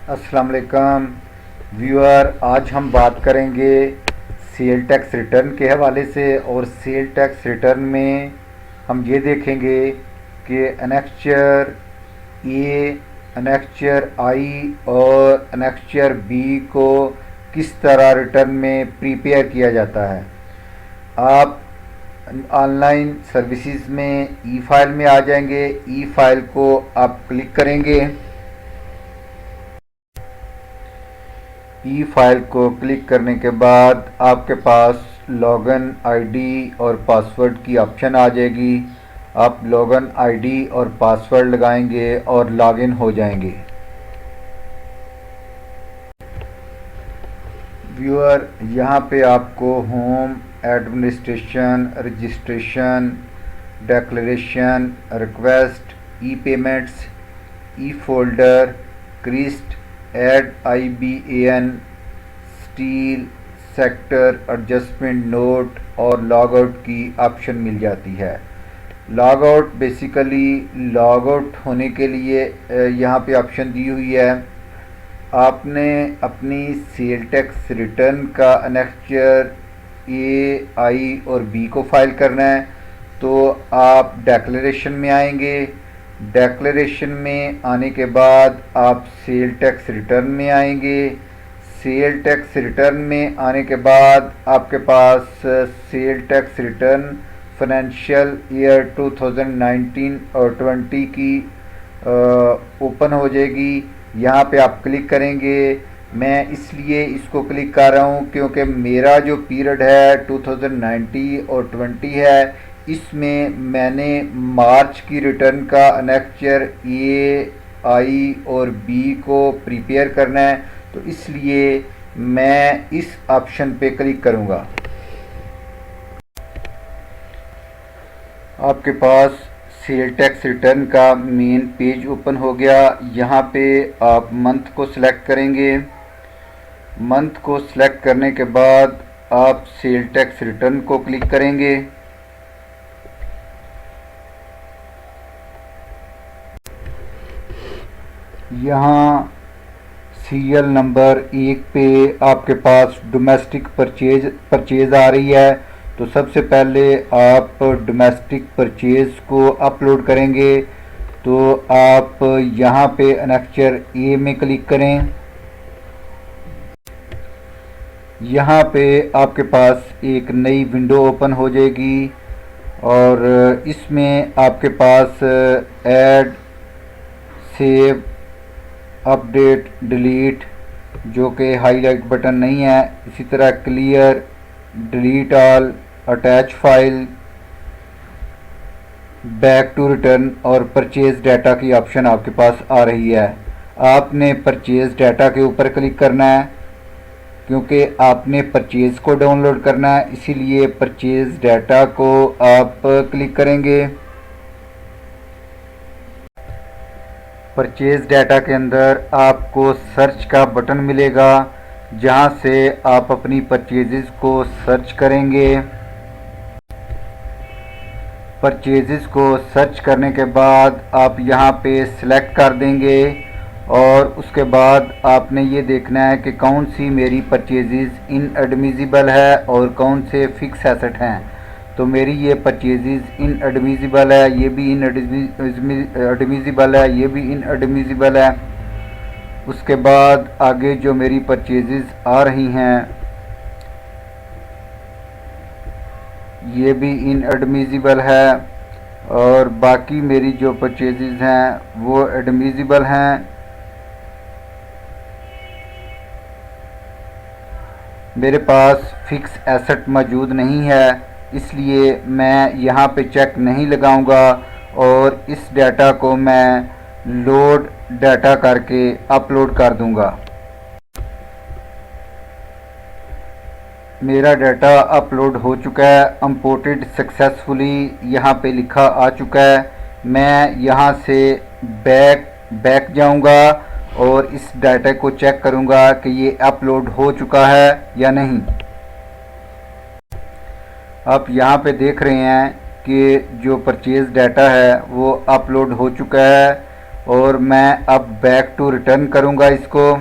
अस्सलाम वालेकुम व्यूअर। आज हम बात करेंगे सेल टैक्स रिटर्न के हवाले से। और सेल टैक्स रिटर्न में हम ये देखेंगे कि अनेक्चर ए, अनेक्चर आई और अनेक्चर बी को किस तरह रिटर्न में प्रिपेयर किया जाता है। आप ऑनलाइन सर्विसेज में ई फाइल में आ जाएंगे। ई फाइल को आप क्लिक करेंगे। ई फाइल को क्लिक करने के बाद आपके पास लॉगिन आईडी और पासवर्ड की ऑप्शन आ जाएगी। आप लॉगिन आईडी और पासवर्ड लगाएंगे और लॉगिन हो जाएंगे। व्यूअर, यहाँ पे आपको home, administration, registration, declaration, request, e payments, e folder, क्रिस्ट, add IBAN, steel, sector, adjustment note और लॉग आउट की ऑप्शन मिल जाती है। Log out basically log out होने के लिए यहाँ पे ऑप्शन दी हुई है। आपने अपनी सेल टैक्स रिटर्न का अनेक्चर ए, आई और बी को फाइल करना है, तो आप डिक्लेरेशन में आएंगे। डिक्लेरेशन में आने के बाद आप सेल टैक्स रिटर्न में आएंगे। सेल टैक्स रिटर्न में आने के बाद आपके पास sale tax return financial year 2019 और 20 की ओपन हो जाएगी। यहाँ पे आप क्लिक करेंगे। मैं इसलिए इसको क्लिक कर रहा हूँ क्योंकि मेरा जो पीरियड है 2019 और 20 है, इसमें मैंने मार्च की रिटर्न का अनेक्चर ए, आई और बी को प्रिपेयर करना है, तो इसलिए मैं इस ऑप्शन पे क्लिक करूँगा। आपके पास सेल टैक्स रिटर्न का मेन पेज ओपन हो गया। यहाँ पे आप मंथ को सिलेक्ट करेंगे। मंथ को सिलेक्ट करने के बाद आप सेल टैक्स रिटर्न को क्लिक करेंगे। यहाँ सीरियल नंबर 1 पे आपके पास डोमेस्टिक परचेज आ रही है, तो सबसे पहले आप डोमेस्टिक परचेज को अपलोड करेंगे। तो आप यहाँ पे अनेक्चर ए में क्लिक करें। यहाँ पे आपके पास एक नई विंडो ओपन हो जाएगी और इसमें आपके पास ऐड, सेव, अपडेट, डिलीट जो कि हाईलाइट बटन नहीं है, इसी तरह clear, delete all, attach file, back to return और परचेज डाटा की ऑप्शन आपके पास आ रही है। आपने परचेज डाटा के ऊपर क्लिक करना है क्योंकि आपने परचेज को डाउनलोड करना है, इसीलिए परचेज डाटा को आप क्लिक करेंगे। परचेज डाटा के अंदर आपको सर्च का बटन मिलेगा जहां से आप अपनी परचेजेस को सर्च करेंगे। परचेजेस को सर्च करने के बाद आप यहां पे सिलेक्ट कर देंगे और उसके बाद आपने ये देखना है कि कौन सी मेरी परचेजेस इनएडमिसिबल है और कौन से फिक्स एसेट हैं। तो मेरी ये परचेजेस इनएडमिसिबल है, ये भी इनएडमिसिबल है, ये भी इनएडमिसिबल है। उसके बाद आगे जो मेरी परचेजेस आ रही हैं ये भी इनएडमिसिबल है और बाकी मेरी जो परचेजेस हैं वो एडमिसिबल हैं। मेरे पास फिक्स एसेट मौजूद नहीं है, इसलिए मैं यहाँ पे चेक नहीं लगाऊंगा और इस डाटा को मैं लोड डाटा करके अपलोड कर दूंगा। मेरा डाटा अपलोड हो चुका है, इंपोर्टेड सक्सेसफुली यहाँ पे लिखा आ चुका है। मैं यहाँ से बैक जाऊँगा और इस डाटा को चेक करूँगा कि ये अपलोड हो चुका है या नहीं। आप यहाँ पे देख रहे हैं कि जो परचेज डाटा है वो अपलोड हो चुका है और मैं अब बैक टू रिटर्न करूँगा इसको।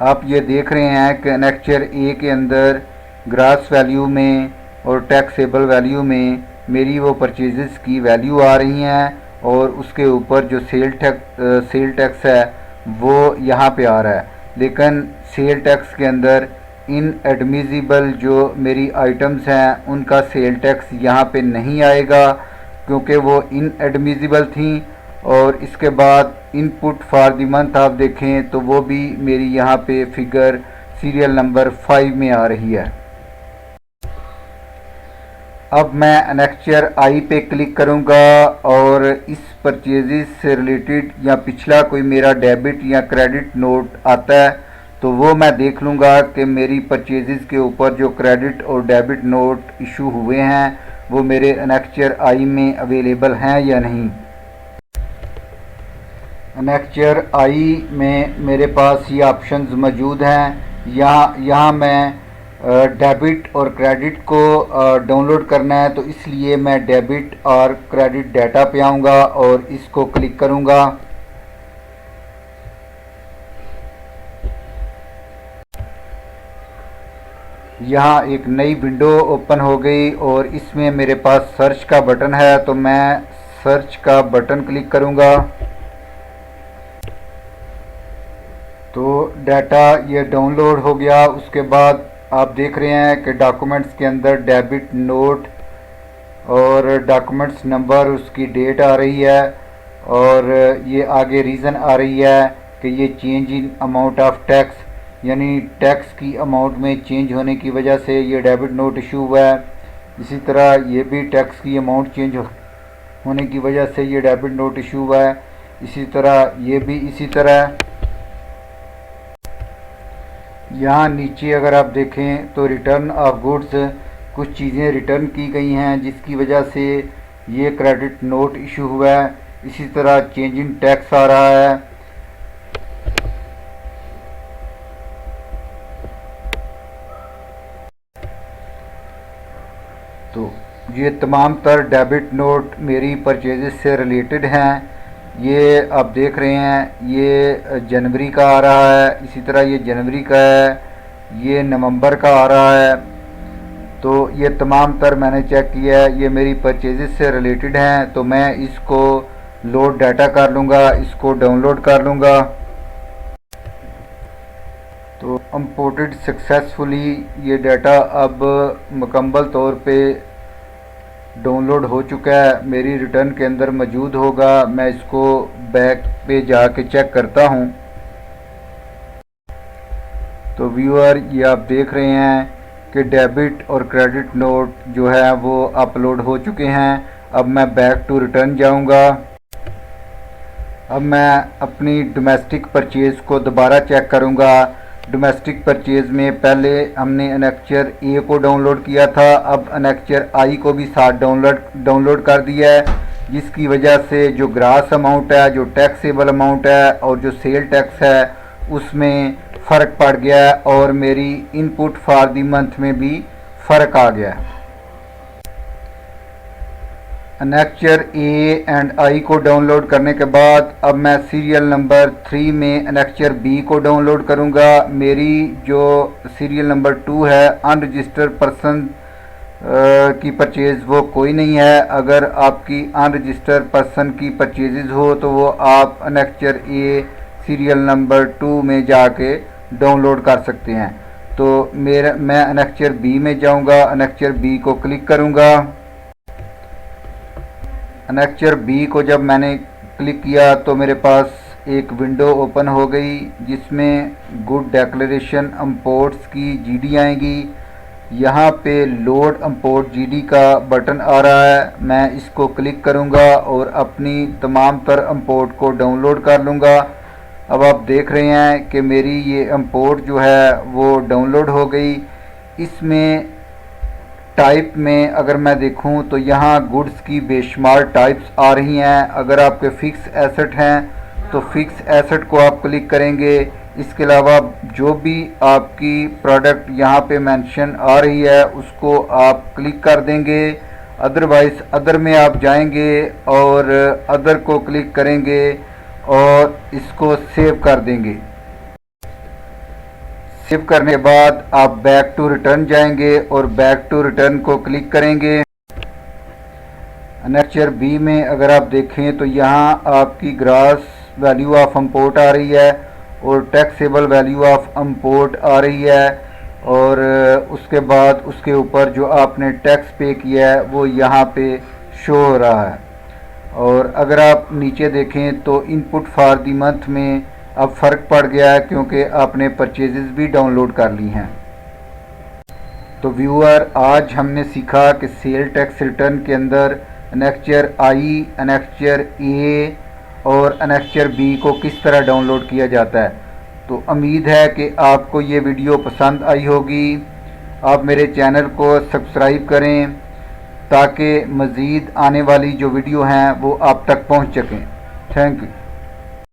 आप ये देख रहे हैं कि एनेक्चर ए के अंदर ग्रास वैल्यू में और टैक्सेबल वैल्यू में मेरी वो परचेजेस की वैल्यू आ रही हैं, और उसके ऊपर जो सेल टैक्स है वो यहाँ पे आ रहा है। लेकिन सेल टैक्स के अंदर इनएडमिसिबल जो मेरी आइटम्स हैं उनका सेल टैक्स यहाँ पे नहीं आएगा, क्योंकि वो इनएडमिसिबल थी। और इसके बाद इनपुट फॉर द मंथ आप देखें तो वो भी मेरी यहाँ पे फिगर सीरियल नंबर 5 में आ रही है। अब मैं एनेक्चर आई पे क्लिक करूँगा और इस परचेजेस से रिलेटेड या पिछला कोई मेरा डेबिट या क्रेडिट नोट आता है तो वो मैं देख लूँगा कि मेरी परचेजेस के ऊपर जो क्रेडिट और डेबिट नोट इशू हुए हैं वो मेरे एनेक्चर आई में अवेलेबल हैं या नहीं। एनेक्चर आई में मेरे पास ये ऑप्शंस मौजूद हैं। यहाँ मैं डेबिट और क्रेडिट को डाउनलोड करना है, तो इसलिए मैं डेबिट और क्रेडिट डाटा पे आऊँगा और इसको क्लिक करूँगा। यहाँ एक नई विंडो ओपन हो गई और इसमें मेरे पास सर्च का बटन है, तो मैं सर्च का बटन क्लिक करूँगा। तो डाटा ये डाउनलोड हो गया। उसके बाद आप देख रहे हैं कि डॉक्यूमेंट्स के अंदर डेबिट नोट और डॉक्यूमेंट्स नंबर, उसकी डेट आ रही है, और ये आगे रीज़न आ रही है कि ये change in amount of tax, यानी टैक्स की अमाउंट में चेंज होने की वजह से ये डेबिट नोट इशू हुआ है। इसी तरह ये भी टैक्स की अमाउंट चेंज होने की वजह से ये डेबिट नोट इशू हुआ है। इसी तरह ये भी इसी तरह। यहाँ नीचे अगर आप देखें तो रिटर्न ऑफ गुड्स, कुछ चीज़ें रिटर्न की गई हैं जिसकी वजह से ये क्रेडिट नोट इशू हुआ है। इसी तरह चेंज इन टैक्स आ रहा है। तो ये तमाम तर डेबिट नोट मेरी परचेजेस से रिलेटेड हैं। ये आप देख रहे हैं ये जनवरी का आ रहा है, इसी तरह ये जनवरी का है, ये नवंबर का आ रहा है। तो ये तमाम तर मैंने चेक किया है, ये मेरी परचेजेस से रिलेटेड हैं। तो मैं इसको लोड डाटा कर लूँगा, इसको डाउनलोड कर लूँगा। तो इंपोर्टेड सक्सेसफुली ये डाटा अब मुकम्मल तौर पे डाउनलोड हो चुका है, मेरी रिटर्न के अंदर मौजूद होगा। मैं इसको बैक पे जाके चेक करता हूँ। तो व्यूअर ये आप देख रहे हैं कि डेबिट और क्रेडिट नोट जो है वो अपलोड हो चुके हैं। अब मैं बैक टू रिटर्न जाऊँगा। अब मैं अपनी डोमेस्टिक परचेज़ को दोबारा चेक करूँगा। डोमेस्टिक परचेज़ में पहले हमने एनेक्चर ए को डाउनलोड किया था, अब एनेक्चर आई को भी साथ डाउनलोड कर दिया है, जिसकी वजह से जो ग्रास अमाउंट है, जो टैक्सेबल अमाउंट है और जो सेल टैक्स है उसमें फ़र्क पड़ गया है, और मेरी इनपुट फॉर द मंथ में भी फ़र्क आ गया है। एनेक्चर ए एंड आई को डाउनलोड करने के बाद अब मैं सीरियल नंबर 3 में एनेक्चर बी को डाउनलोड करूंगा। मेरी जो सीरियल नंबर 2 है अनरजिस्टर्ड पर्सन की परचेज़ वो कोई नहीं है। अगर आपकी अनरजिस्टर्ड पर्सन की परचेज़ हो तो वो आप एनेक्चर ए सीरियल नंबर 2 में जाके डाउनलोड कर सकते हैं। तो मैं एनेक्चर बी में जाऊंगा, एनेक्चर बी को क्लिक करूंगा। एनेक्चर बी को जब मैंने क्लिक किया तो मेरे पास एक विंडो ओपन हो गई जिसमें गुड डिक्लेरेशन इंपोर्ट्स की जीडी आएगी। यहाँ पे लोड इंपोर्ट जीडी का बटन आ रहा है, मैं इसको क्लिक करूँगा और अपनी तमाम तर इंपोर्ट को डाउनलोड कर लूँगा। अब आप देख रहे हैं कि मेरी ये इंपोर्ट जो है वो डाउनलोड हो गई। इसमें टाइप में अगर मैं देखूं तो यहाँ गुड्स की बेशुमार टाइप्स आ रही हैं। अगर आपके फ़िक्स एसेट हैं तो फ़िक्स एसेट को आप क्लिक करेंगे। इसके अलावा जो भी आपकी प्रोडक्ट यहाँ पे मेंशन आ रही है उसको आप क्लिक कर देंगे। अदरवाइज़ अदर में आप जाएंगे और अदर को क्लिक करेंगे और इसको सेव कर देंगे। सेव करने के बाद आप बैक टू रिटर्न जाएंगे और बैक टू रिटर्न को क्लिक करेंगे। एनेक्चर बी में अगर आप देखें तो यहाँ आपकी ग्रास वैल्यू ऑफ इंपोर्ट आ रही है और टैक्सेबल वैल्यू ऑफ इंपोर्ट आ रही है, और उसके बाद उसके ऊपर जो आपने टैक्स पे किया है वो यहाँ पे शो हो रहा है। और अगर आप नीचे देखें तो इनपुट फॉर दी मंथ में अब फ़र्क पड़ गया है क्योंकि आपने परचेजेस भी डाउनलोड कर ली हैं। तो व्यूअर, आज हमने सीखा कि सेल टैक्स रिटर्न के अंदर एनेक्चर आई, एनेक्चर ए और एनेक्चर बी को किस तरह डाउनलोड किया जाता है। तो उम्मीद है कि आपको ये वीडियो पसंद आई होगी। आप मेरे चैनल को सब्सक्राइब करें ताकि मज़ीद आने वाली जो वीडियो हैं वो आप तक पहुंच सकें। Thank you.